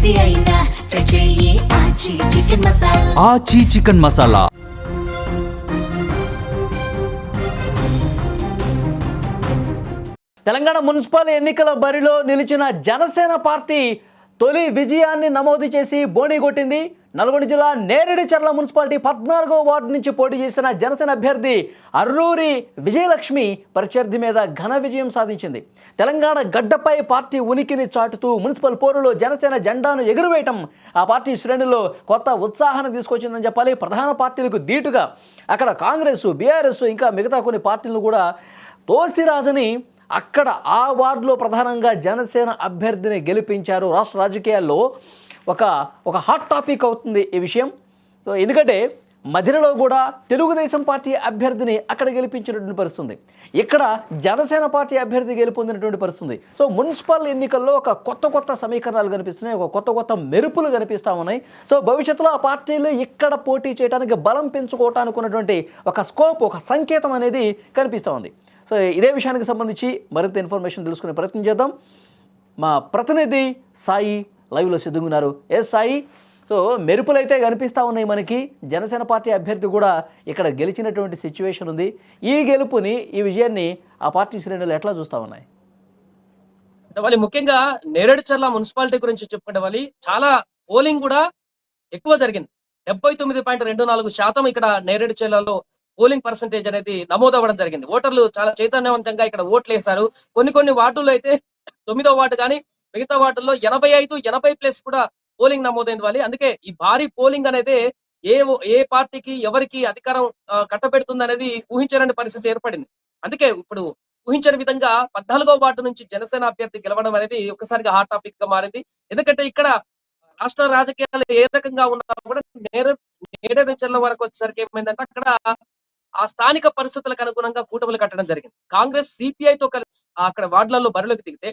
ఏది అయినా ట్రై చెయ్యి ఆచి చికెన్ మసాలా. ఆచి చికెన్ మసాలా. తెలంగాణ మున్సిపల్ ఎన్నికల బరిలో నిలిచిన జనసేన పార్టీ తొలి విజయాన్ని నమోదు చేసి బోణీ కొట్టింది. నల్గొండ జిల్లా నేరేడుచర్ల మున్సిపాలిటీ 14వ వార్డు నుంచి పోటీ చేసిన జనసేన అభ్యర్థి అర్రూరి విజయలక్ష్మి ప్రత్యర్థి మీద ఘన విజయం సాధించింది. తెలంగాణ గడ్డపై పార్టీ ఉనికిని చాటుతూ మున్సిపల్ పోరులో జనసేన జెండాను ఎగురవేయటం ఆ పార్టీ శ్రేణుల్లో కొత్త ఉత్సాహాన్ని తీసుకొచ్చిందని చెప్పాలి. ప్రధాన పార్టీలకు ధీటుగా అక్కడ కాంగ్రెస్, బీఆర్ఎస్ ఇంకా మిగతా కొన్ని పార్టీలను కూడా తోసిరాజని అక్కడ ఆ వార్డులో ప్రధానంగా జనసేన అభ్యర్థిని గెలిపించారు. రాష్ట్ర రాజకీయాల్లో ఒక హాట్ టాపిక్ అవుతుంది ఈ విషయం. సో ఎందుకంటే మధ్యలో కూడా తెలుగుదేశం పార్టీ అభ్యర్థిని అక్కడ గెలిపించినటువంటి పరిస్థితుంది, ఇక్కడ జనసేన పార్టీ అభ్యర్థి గెలుపొందినటువంటి పరిస్థితుంది. సో మున్సిపల్ ఎన్నికల్లో ఒక కొత్త సమీకరణాలు కనిపిస్తున్నాయి, ఒక కొత్త మెరుపులు కనిపిస్తూ ఉన్నాయి. సో భవిష్యత్తులో ఆ పార్టీలు ఇక్కడ పోటీ చేయడానికి బలం పెంచుకోవటానికి ఉన్నటువంటి ఒక స్కోప్, ఒక సంకేతం అనేది కనిపిస్తూ ఉంది. సో ఇదే విషయానికి సంబంధించి మరింత ఇన్ఫర్మేషన్ తెలుసుకునే ప్రయత్నం చేద్దాం. మా ప్రతినిధి సాయి లైవ్లో సిద్ధంగున్నారు. సాయి, సో మెరుపులు అయితే కనిపిస్తూ ఉన్నాయి మనకి. జనసేన పార్టీ అభ్యర్థి కూడా ఇక్కడ గెలిచినటువంటి సిచ్యువేషన్ ఉంది. ఈ గెలుపుని, ఈ విజయాన్ని ఆ పార్టీ శ్రేణులు ఎట్లా చూస్తూ ఉన్నాయి? వాళ్ళు ముఖ్యంగా నేరేడుచర్ల మున్సిపాలిటీ గురించి చెప్పుకుంటే వాళ్ళు చాలా పోలింగ్ కూడా ఎక్కువ జరిగింది. 79.24% ఇక్కడ నేరేడుచర్లలో పోలింగ్ పర్సంటేజ్ అనేది నమోదవ్వడం జరిగింది. ఓటర్లు చాలా చైతన్యవంతంగా ఇక్కడ ఓట్లు వేశారు. కొన్ని వార్డుల్లో అయితే 9వ వార్డు కానీ మిగతా వార్డుల్లో 85-80+ కూడా పోలింగ్ నమోదైంది వాళ్ళు. అందుకే ఈ భారీ పోలింగ్ అనేది ఏ పార్టీకి ఎవరికి అధికారం కట్టబెడుతుంది అనేది ఊహించలేని పరిస్థితి ఏర్పడింది. అందుకే ఇప్పుడు ఊహించని విధంగా 14వ వార్డు నుంచి జనసేన అభ్యర్థి గెలవడం అనేది ఒక్కసారిగా హాట్ టాపిక్ గా మారింది. ఎందుకంటే ఇక్కడ రాష్ట్ర రాజకీయాలు ఏ రకంగా ఉన్నా కూడా నేరేడుచర్ల వరకు వచ్చేసరికి ఏమైందంటే అక్కడ ఆ స్థానిక పరిస్థితులకు అనుగుణంగా కూటములు కట్టడం జరిగింది. కాంగ్రెస్ సిపిఐతో కలిసి అక్కడ వార్డులలో బరిలోకి దిగితే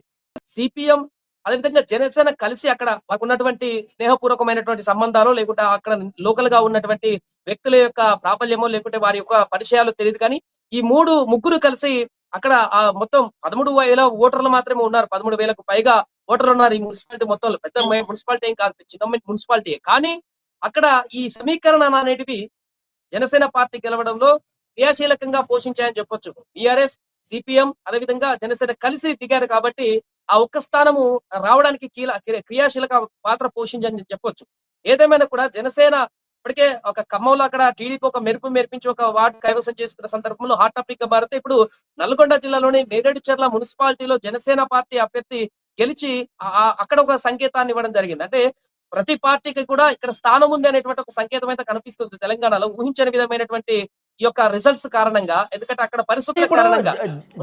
సిపిఎం అదేవిధంగా జనసేన కలిసి అక్కడ మాకు ఉన్నటువంటి స్నేహపూర్వకమైనటువంటి సంబంధాలు, లేకుంటే అక్కడ లోకల్ గా ఉన్నటువంటి వ్యక్తుల యొక్క ప్రాబల్యమో లేకుంటే వారి యొక్క పరిచయాలు తెలియదు, కానీ ఈ ముగ్గురు కలిసి అక్కడ మొత్తం 13,000 ఓటర్లు మాత్రమే ఉన్నారు. 13,000కు పైగా ఓటర్లు ఉన్నారు ఈ మున్సిపాలిటీ మొత్తంలో. పెద్ద మున్సిపాలిటీ ఏం కాదు, చిన్న మున్సిపాలిటీ. కానీ అక్కడ ఈ సమీకరణ అనేటివి జనసేన పార్టీ గెలవడంలో క్రియాశీలకంగా పోషించాయని చెప్పొచ్చు. బీఆర్ఎస్, సిపిఎం అదేవిధంగా జనసేన కలిసి దిగారు కాబట్టి ఆ ఒక్క స్థానము రావడానికి క్రియాశీలక పాత్ర పోషించని చెప్పొచ్చు. ఏదేమైనా కూడా జనసేన ఇప్పటికే ఒక ఖమ్మంలో అక్కడ టీడీపీ ఒక మెరిపించి ఒక వార్డు కైవసం చేసుకున్న సందర్భంలో హాట్ టాపిక్ గా మారితే ఇప్పుడు నల్గొండ జిల్లాలోని నేరేడుచర్ల మున్సిపాలిటీలో జనసేన పార్టీ అభ్యర్థి గెలిచి అక్కడ ఒక సంకేతాన్ని ఇవ్వడం జరిగింది. అంటే ప్రతి పార్టీకి కూడా ఇక్కడ స్థానం ఉంది అనేటువంటి ఒక సంకేతం అయితే కనిపిస్తుంది తెలంగాణలో. ఊహించని విధమైనటువంటి ఈ యొక్క రిజల్ట్స్ కారణంగా, ఎందుకంటే అక్కడ పరిస్థితుల కారణంగా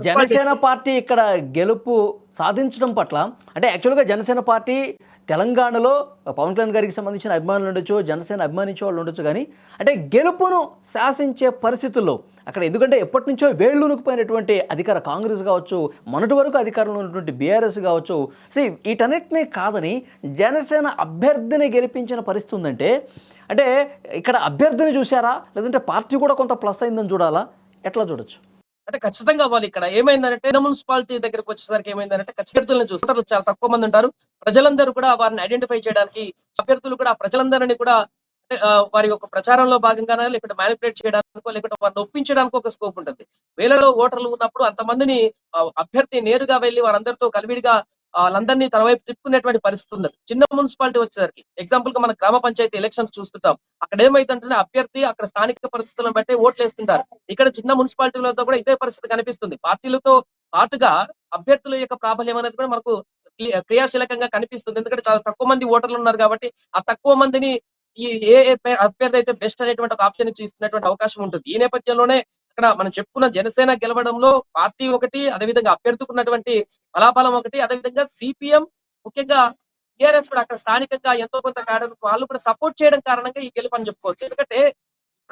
జనసేన పార్టీ ఇక్కడ గెలుపు సాధించడం పట్ల, అంటే యాక్చువల్గా జనసేన పార్టీ తెలంగాణలో పవన్ కళ్యాణ్ గారికి సంబంధించిన అభిమానులు ఉండొచ్చు, జనసేన అభిమానించే వాళ్ళు ఉండొచ్చు, కానీ అంటే గెలుపును శాసించే పరిస్థితుల్లో అక్కడ ఎందుకంటే ఎప్పటి నుంచో వేళ్ళునుకుపోయినటువంటి అధికార కాంగ్రెస్ కావచ్చు, మొన్నటి వరకు అధికారంలో ఉన్నటువంటి బీఆర్ఎస్ కావచ్చు, సో వీటన్నిటినీ కాదని జనసేన అభ్యర్థిని గెలిపించిన పరిస్థితి ఉందంటే, అంటే ఇక్కడ అభ్యర్థిని చూసారా, లేదంటే పార్టీ కూడా కొంత ప్లస్ అయిందని చూడాలా, ఎట్లా చూడొచ్చు? అంటే ఖచ్చితంగా వాళ్ళు ఇక్కడ ఏమైందంటే మున్సిపాలిటీ దగ్గరకు వచ్చేసరికి ఏమైందంటే అభ్యర్థులను చూస్తారు చాలా తక్కువ మంది ఉంటారు. ప్రజలందరూ కూడా వారిని ఐడెంటిఫై చేయడానికి, అభ్యర్థులు కూడా ప్రజలందరినీ కూడా వారి యొక్క ప్రచారంలో భాగంగానే లేకుంటే మ్యానిపులేట్ చేయడానికో లేకుంటే వారిని ఒప్పించడానికి ఒక స్కోప్ ఉంటుంది. వేలలో ఓటర్లు ఉన్నప్పుడు అంతమందిని అభ్యర్థి నేరుగా వెళ్లి వారందరితో కలివిడిగా వాళ్ళందరినీ తన వైపు తిప్పుకునేటువంటి పరిస్థితి ఉన్నది. చిన్న మున్సిపాలిటీ వచ్చేసరికి ఎగ్జాంపుల్ గా మన గ్రామ పంచాయతీ ఎలక్షన్స్ చూస్తుంటాం. అక్కడ ఏమైతుంటే అభ్యర్థి అక్కడ స్థానిక పరిస్థితులను బట్టి ఓట్లు వేస్తుంటారు. ఇక్కడ చిన్న మున్సిపాలిటీలతో కూడా ఇదే పరిస్థితి కనిపిస్తుంది. పార్టీలతో పాటుగా అభ్యర్థుల యొక్క ప్రాబల్యం అనేది కూడా మనకు క్రియాశీలకంగా కనిపిస్తుంది. ఎందుకంటే చాలా తక్కువ మంది ఓటర్లు ఉన్నారు కాబట్టి ఆ తక్కువ మందిని ఏ అభ్యర్థి అయితే బెస్ట్ అనేటువంటి ఒక ఆప్షన్ ఇచ్చి ఇస్తున్నటువంటి అవకాశం ఉంటుంది. ఈ నేపథ్యంలోనే ఇక్కడ మనం చెప్పుకున్న జనసేన గెలవడంలో పార్టీ ఒకటి, అదేవిధంగా అభ్యర్థుకున్నటువంటి బలాబలం ఒకటి, అదేవిధంగా సిపిఎం ముఖ్యంగా టిఆర్ఎస్ కూడా అక్కడ స్థానికంగా ఎంతో కొంత కారణం వాళ్ళు కూడా సపోర్ట్ చేయడం కారణంగా ఈ గెలుపు అని చెప్పుకోవచ్చు. ఎందుకంటే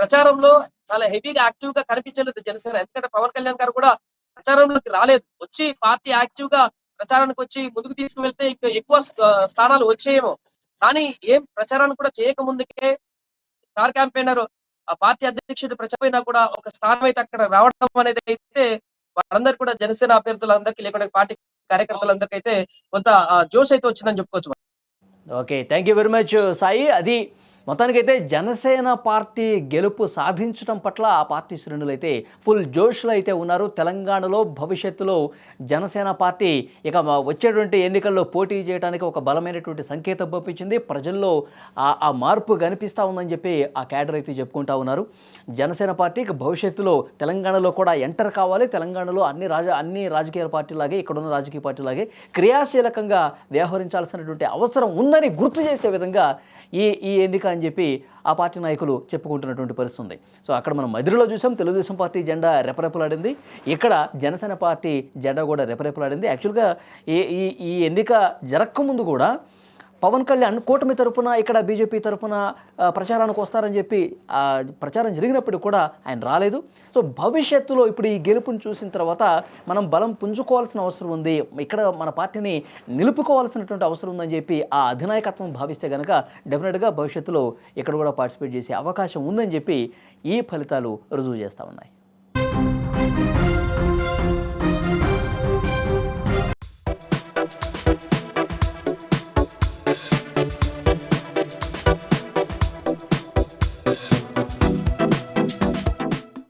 ప్రచారంలో చాలా హెవీగా యాక్టివ్ గా కనిపించలేదు జనసేన. ఎందుకంటే పవన్ కళ్యాణ్ గారు కూడా ప్రచారంలోకి రాలేదు. వచ్చి పార్టీ యాక్టివ్ గా ప్రచారానికి వచ్చి ముందుకు తీసుకువెళ్తే ఎక్కువ స్థానాలు వచ్చేయేమో, కానీ ఏం ప్రచారాన్ని కూడా చేయక ముందుకే స్టార్ క్యాంపెయినర్ ఆ పార్టీ అధ్యక్షుడు ప్రచారైనా కూడా ఒక స్థానం అయితే అక్కడ రావడం అనేది అయితే వారందరూ కూడా జనసేన అభ్యర్థులందరికీ లేకుంటే పార్టీ కార్యకర్తలందరికీ అయితే కొంత జోష్ అయితే వచ్చిందని చెప్పుకోవచ్చు. Okay, thank you very much Sai. అది మొత్తానికైతే జనసేన పార్టీ గెలుపు సాధించడం పట్ల ఆ పార్టీ శ్రేణులు అయితే ఫుల్ జోష్లో అయితే ఉన్నారు. తెలంగాణలో భవిష్యత్తులో జనసేన పార్టీ ఇక వచ్చేటువంటి ఎన్నికల్లో పోటీ చేయడానికి ఒక బలమైనటువంటి సంకేతం పంపించింది. ప్రజల్లో ఆ మార్పు కనిపిస్తూ ఉందని చెప్పి ఆ క్యాడర్ అయితే చెప్పుకుంటా ఉన్నారు. జనసేన పార్టీ ఇక భవిష్యత్తులో తెలంగాణలో కూడా ఎంటర్ కావాలి. తెలంగాణలో అన్ని రాజకీయ పార్టీలాగే, ఇక్కడున్న రాజకీయ పార్టీలాగే క్రియాశీలకంగా వ్యవహరించాల్సినటువంటి అవసరం ఉందని గుర్తు చేసే విధంగా ఈ ఎన్నిక అని చెప్పి ఆ పార్టీ నాయకులు చెప్పుకుంటున్నటువంటి పరిస్థితి ఉంది. సో అక్కడ మనం మదిరిలో చూసాం, తెలుగుదేశం పార్టీ జెండా రెపరెపలాడింది. ఇక్కడ జనసేన పార్టీ జెండా కూడా రెపరెపలాడింది. యాక్చువల్గా ఈ ఎన్నిక జరగకముందు కూడా పవన్ కళ్యాణ్ కూటమి తరఫున ఇక్కడ బీజేపీ తరఫున ప్రచారానికి వస్తారని చెప్పి ప్రచారం జరిగినప్పుడు కూడా ఆయన రాలేదు. సో భవిష్యత్తులో ఇప్పుడు ఈ గెలుపుని చూసిన తర్వాత మనం బలం పుంజుకోవాల్సిన అవసరం ఉంది, ఇక్కడ మన పార్టీని నిలుపుకోవాల్సినటువంటి అవసరం ఉందని చెప్పి ఆ అధినాయకత్వం భావిస్తే కనుక డెఫినెట్గా భవిష్యత్తులో ఇక్కడ కూడా పార్టిసిపేట్ చేసే అవకాశం ఉందని చెప్పి ఈ ఫలితాలు రుజువు చేస్తూ ఉన్నాయి.